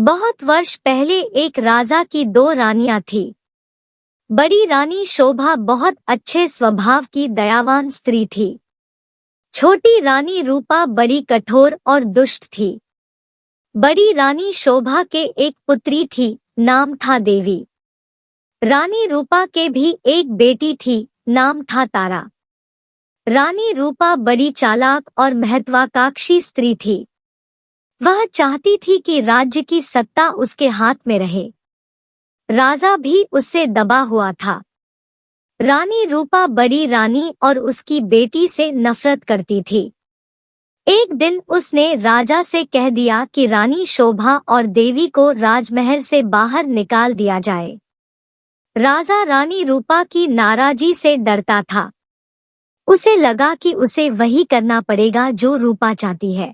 बहुत वर्ष पहले एक राजा की दो रानियां थी। बड़ी रानी शोभा बहुत अच्छे स्वभाव की दयावान स्त्री थी। छोटी रानी रूपा बड़ी कठोर और दुष्ट थी। बड़ी रानी शोभा के एक पुत्री थी, नाम था देवी। रानी रूपा के भी एक बेटी थी, नाम था तारा। रानी रूपा बड़ी चालाक और महत्वाकांक्षी स्त्री थी। वह चाहती थी कि राज्य की सत्ता उसके हाथ में रहे। राजा भी उससे दबा हुआ था। रानी रूपा बड़ी रानी और उसकी बेटी से नफरत करती थी। एक दिन उसने राजा से कह दिया कि रानी शोभा और देवी को राजमहल से बाहर निकाल दिया जाए। राजा रानी रूपा की नाराजी से डरता था। उसे लगा कि उसे वही करना पड़ेगा जो रूपा चाहती है।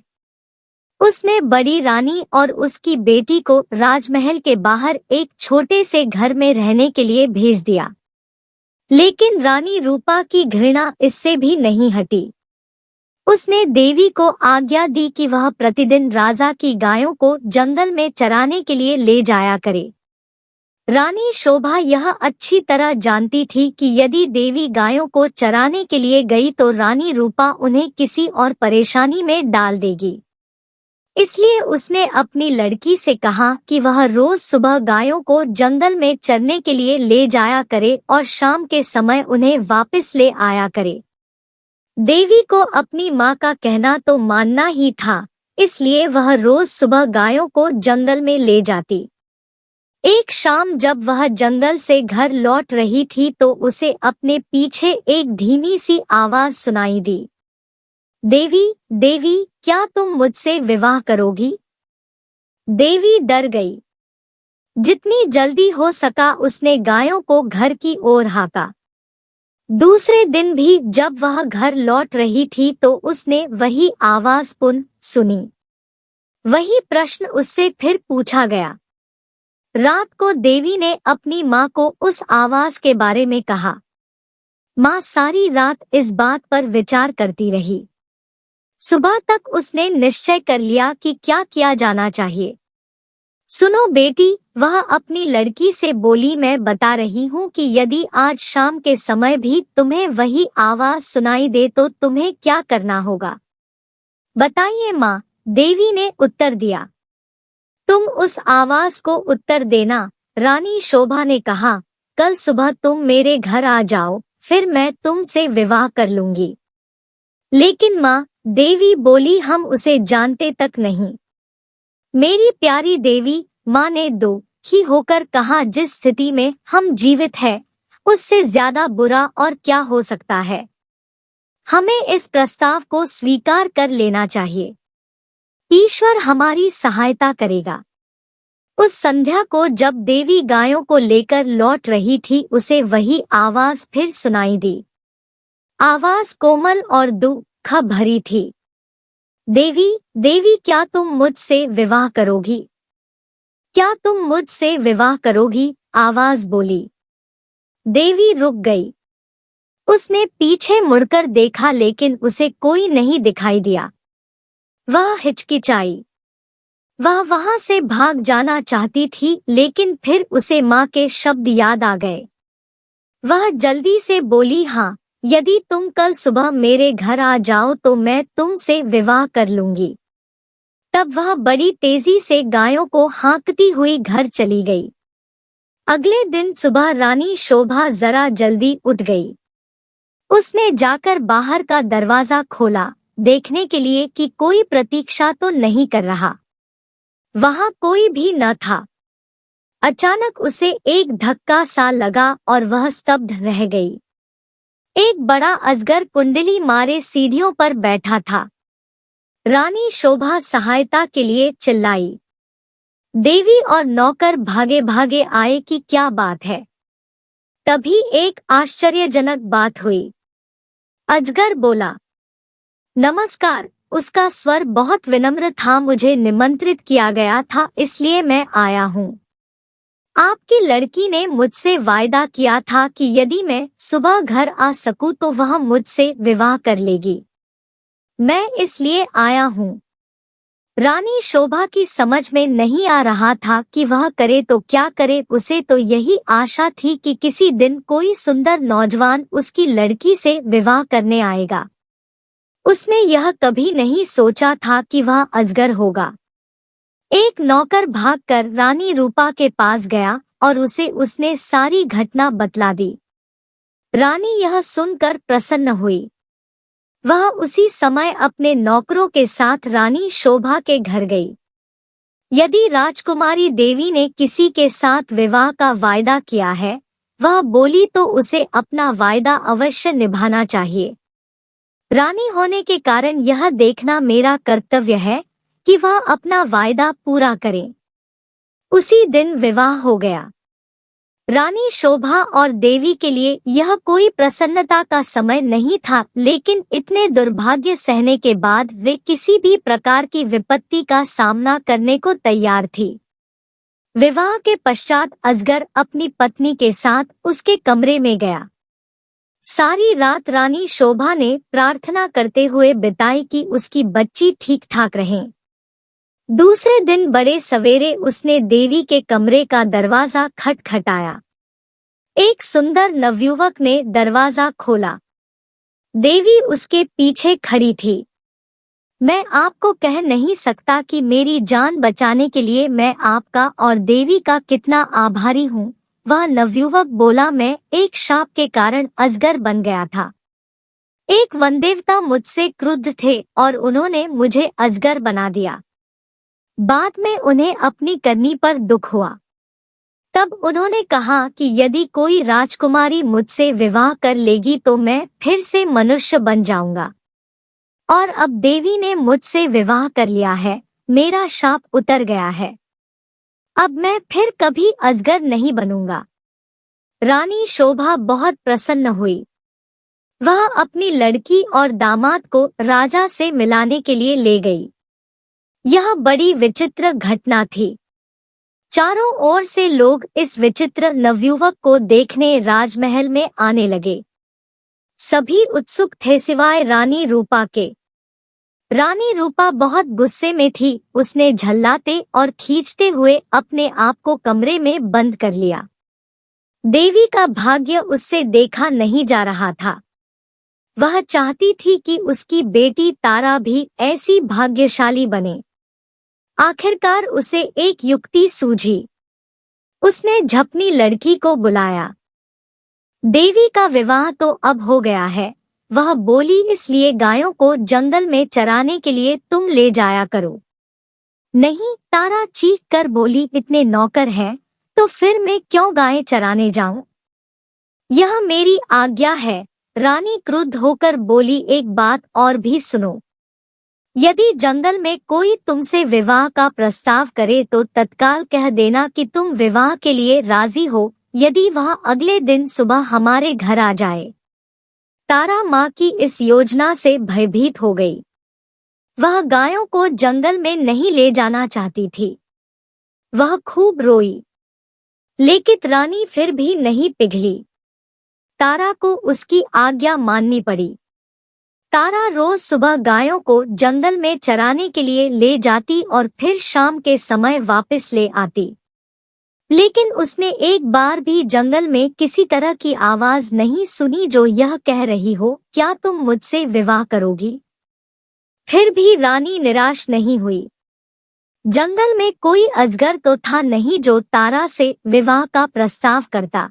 उसने बड़ी रानी और उसकी बेटी को राजमहल के बाहर एक छोटे से घर में रहने के लिए भेज दिया। लेकिन रानी रूपा की घृणा इससे भी नहीं हटी। उसने देवी को आज्ञा दी कि वह प्रतिदिन राजा की गायों को जंगल में चराने के लिए ले जाया करे। रानी शोभा यह अच्छी तरह जानती थी कि यदि देवी गायों को चराने के लिए गई तो रानी रूपा उन्हें किसी और परेशानी में डाल देगी। इसलिए उसने अपनी लड़की से कहा कि वह रोज सुबह गायों को जंगल में चरने के लिए ले जाया करे और शाम के समय उन्हें वापस ले आया करे। देवी को अपनी माँ का कहना तो मानना ही था, इसलिए वह रोज सुबह गायों को जंगल में ले जाती। एक शाम जब वह जंगल से घर लौट रही थी तो उसे अपने पीछे एक धीमी सी आवाज सुनाई दी। देवी, देवी, क्या तुम मुझसे विवाह करोगी? देवी डर गई। जितनी जल्दी हो सका उसने गायों को घर की ओर हाँका। दूसरे दिन भी जब वह घर लौट रही थी तो उसने वही आवाज पुनः सुनी। वही प्रश्न उससे फिर पूछा गया। रात को देवी ने अपनी माँ को उस आवाज के बारे में कहा। माँ सारी रात इस बात पर विचार करती रही। सुबह तक उसने निश्चय कर लिया कि क्या किया जाना चाहिए। सुनो बेटी, वह अपनी लड़की से बोली, मैं बता रही हूँ कि यदि आज शाम के समय भी तुम्हें वही आवाज सुनाई दे तो तुम्हें क्या करना होगा? बताइए माँ, देवी ने उत्तर दिया। तुम उस आवाज को उत्तर देना। रानी शोभा ने कहा, कल सुबह तुम मेरे घर आ जाओ, फिर मैं तुमसे विवाह कर लूंगी। लेकिन माँ, देवी बोली, हम उसे जानते तक नहीं। मेरी प्यारी देवी, माँ ने दुखी होकर कहा, जिस स्थिति में हम जीवित हैं, उससे ज्यादा बुरा और क्या हो सकता है। हमें इस प्रस्ताव को स्वीकार कर लेना चाहिए। ईश्वर हमारी सहायता करेगा। उस संध्या को जब देवी गायों को लेकर लौट रही थी उसे वही आवाज फिर सुनाई दी। आवाज कोमल और दुख भरी थी। देवी, देवी, क्या तुम मुझसे विवाह करोगी? क्या तुम मुझसे विवाह करोगी? आवाज बोली। देवी रुक गई। उसने पीछे मुड़कर देखा लेकिन उसे कोई नहीं दिखाई दिया। वह हिचकिचाई। वह वहां से भाग जाना चाहती थी लेकिन फिर उसे माँ के शब्द याद आ गए। वह जल्दी से बोली, हाँ, यदि तुम कल सुबह मेरे घर आ जाओ तो मैं तुमसे विवाह कर लूंगी। तब वह बड़ी तेजी से गायों को हाँकती हुई घर चली गई। अगले दिन सुबह रानी शोभा जरा जल्दी उठ गई। उसने जाकर बाहर का दरवाजा खोला, देखने के लिए कि कोई प्रतीक्षा तो नहीं कर रहा। वहां कोई भी न था। अचानक उसे एक धक्का सा लगा और वह स्तब्ध रह गई। एक बड़ा अजगर कुंडली मारे सीढ़ियों पर बैठा था। रानी शोभा सहायता के लिए चिल्लाई। देवी और नौकर भागे भागे आए कि क्या बात है। तभी एक आश्चर्यजनक बात हुई। अजगर बोला, नमस्कार। उसका स्वर बहुत विनम्र था। मुझे निमंत्रित किया गया था इसलिए मैं आया हूँ। आपकी लड़की ने मुझसे वायदा किया था कि यदि मैं सुबह घर आ सकूं तो वह मुझसे विवाह कर लेगी। मैं इसलिए आया हूँ। रानी शोभा की समझ में नहीं आ रहा था कि वह करे तो क्या करे। उसे तो यही आशा थी कि किसी दिन कोई सुंदर नौजवान उसकी लड़की से विवाह करने आएगा। उसने यह कभी नहीं सोचा था कि वह अजगर होगा। एक नौकर भागकर रानी रूपा के पास गया और उसे उसने सारी घटना बतला दी। रानी यह सुनकर प्रसन्न हुई। वह उसी समय अपने नौकरों के साथ रानी शोभा के घर गई। यदि राजकुमारी देवी ने किसी के साथ विवाह का वायदा किया है, वह बोली तो उसे अपना वायदा अवश्य निभाना चाहिए। रानी होने के कारण यह देखना मेरा कर्तव्य है कि वह अपना वायदा पूरा करे। उसी दिन विवाह हो गया। रानी शोभा और देवी के लिए यह कोई प्रसन्नता का समय नहीं था, लेकिन इतने दुर्भाग्य सहने के बाद वे किसी भी प्रकार की विपत्ति का सामना करने को तैयार थी। विवाह के पश्चात अजगर अपनी पत्नी के साथ उसके कमरे में गया। सारी रात रानी शोभा ने प्रार्थना करते हुए बिताई कि उसकी बच्ची ठीक ठाक रहे। दूसरे दिन बड़े सवेरे उसने देवी के कमरे का दरवाजा खटखटाया। एक सुंदर नवयुवक ने दरवाजा खोला। देवी उसके पीछे खड़ी थी। मैं आपको कह नहीं सकता कि मेरी जान बचाने के लिए मैं आपका और देवी का कितना आभारी हूँ, वह नवयुवक बोला। मैं एक शाप के कारण अजगर बन गया था। एक वनदेवता मुझसे क्रुद्ध थे और उन्होंने मुझे अजगर बना दिया। बाद में उन्हें अपनी करनी पर दुख हुआ। तब उन्होंने कहा कि यदि कोई राजकुमारी मुझसे विवाह कर लेगी तो मैं फिर से मनुष्य बन जाऊंगा। और अब देवी ने मुझसे विवाह कर लिया है, मेरा शाप उतर गया है। अब मैं फिर कभी अजगर नहीं बनूंगा। रानी शोभा बहुत प्रसन्न हुई। वह अपनी लड़की और दामाद को राजा से मिलाने के लिए ले गई। यह बड़ी विचित्र घटना थी। चारों ओर से लोग इस विचित्र नवयुवक को देखने राजमहल में आने लगे। सभी उत्सुक थे सिवाय रानी रूपा के। रानी रूपा बहुत गुस्से में थी। उसने झल्लाते और खींचते हुए अपने आप को कमरे में बंद कर लिया। देवी का भाग्य उससे देखा नहीं जा रहा था। वह चाहती थी कि उसकी बेटी तारा भी ऐसी भाग्यशाली बने। आखिरकार उसे एक युक्ति सूझी। उसने झपनी लड़की को बुलाया। देवी का विवाह तो अब हो गया है, वह बोली, इसलिए गायों को जंगल में चराने के लिए तुम ले जाया करो। नहीं, तारा चीख कर बोली, इतने नौकर हैं तो फिर मैं क्यों गायें चराने जाऊं? यह मेरी आज्ञा है। रानी क्रुद्ध होकर बोली, एक बात और भी सुनो। यदि जंगल में कोई तुमसे विवाह का प्रस्ताव करे तो तत्काल कह देना कि तुम विवाह के लिए राजी हो। यदि वह अगले दिन सुबह हमारे घर आ जाए। तारा माँ की इस योजना से भयभीत हो गई। वह गायों को जंगल में नहीं ले जाना चाहती थी। वह खूब रोई, लेकिन रानी फिर भी नहीं पिघली। तारा को उसकी आज्ञा माननी पड़ी। तारा रोज सुबह गायों को जंगल में चराने के लिए ले जाती और फिर शाम के समय वापस ले आती। लेकिन उसने एक बार भी जंगल में किसी तरह की आवाज नहीं सुनी जो यह कह रही हो, क्या तुम मुझसे विवाह करोगी? फिर भी रानी निराश नहीं हुई। जंगल में कोई अजगर तो था नहीं जो तारा से विवाह का प्रस्ताव करता।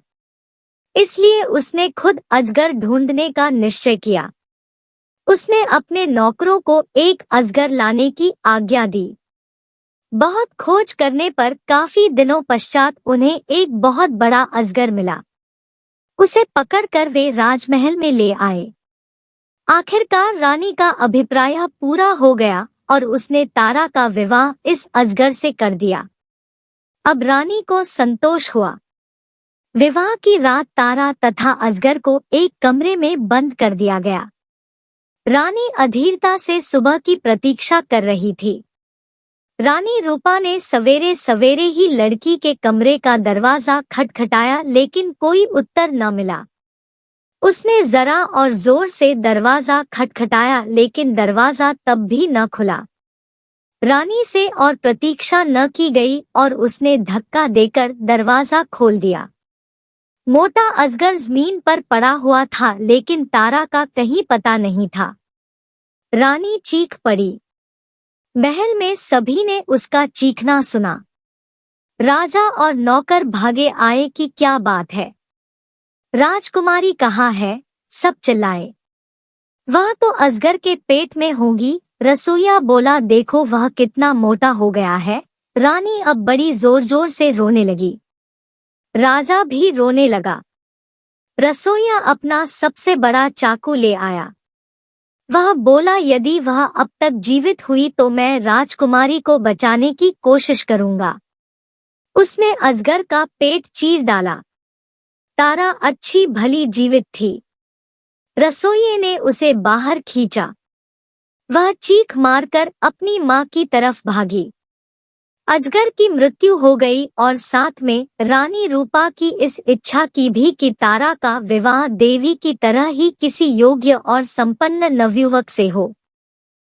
इसलिए उसने खुद अजगर ढूंढने का निश्चय किया। उसने अपने नौकरों को एक अजगर लाने की आज्ञा दी। बहुत खोज करने पर काफी दिनों पश्चात उन्हें एक बहुत बड़ा अजगर मिला। उसे पकड़कर वे राजमहल में ले आए। आखिरकार रानी का अभिप्राय पूरा हो गया और उसने तारा का विवाह इस अजगर से कर दिया। अब रानी को संतोष हुआ। विवाह की रात तारा तथा अजगर को एक कमरे में बंद कर दिया गया। रानी अधीरता से सुबह की प्रतीक्षा कर रही थी। रानी रूपा ने सवेरे सवेरे ही लड़की के कमरे का दरवाजा खटखटाया, लेकिन कोई उत्तर न मिला। उसने जरा और जोर से दरवाजा खटखटाया, लेकिन दरवाजा तब भी न खुला। रानी से और प्रतीक्षा न की गई और उसने धक्का देकर दरवाजा खोल दिया। मोटा अजगर जमीन पर पड़ा हुआ था, लेकिन तारा का कहीं पता नहीं था। रानी चीख पड़ी। महल में सभी ने उसका चीखना सुना। राजा और नौकर भागे आए कि क्या बात है, राजकुमारी कहाँ है? सब चिल्लाए। वह तो अजगर के पेट में होगी, रसोइया बोला। देखो वह कितना मोटा हो गया है। रानी अब बड़ी जोर जोर से रोने लगी। राजा भी रोने लगा। रसोइया अपना सबसे बड़ा चाकू ले आया। वह बोला, यदि वह अब तक जीवित हुई तो मैं राजकुमारी को बचाने की कोशिश करूंगा। उसने अजगर का पेट चीर डाला। तारा अच्छी भली जीवित थी। रसोइये ने उसे बाहर खींचा। वह चीख मारकर अपनी माँ की तरफ भागी। अजगर की मृत्यु हो गई और साथ में रानी रूपा की इस इच्छा की भी कि तारा का विवाह देवी की तरह ही किसी योग्य और संपन्न नवयुवक से हो।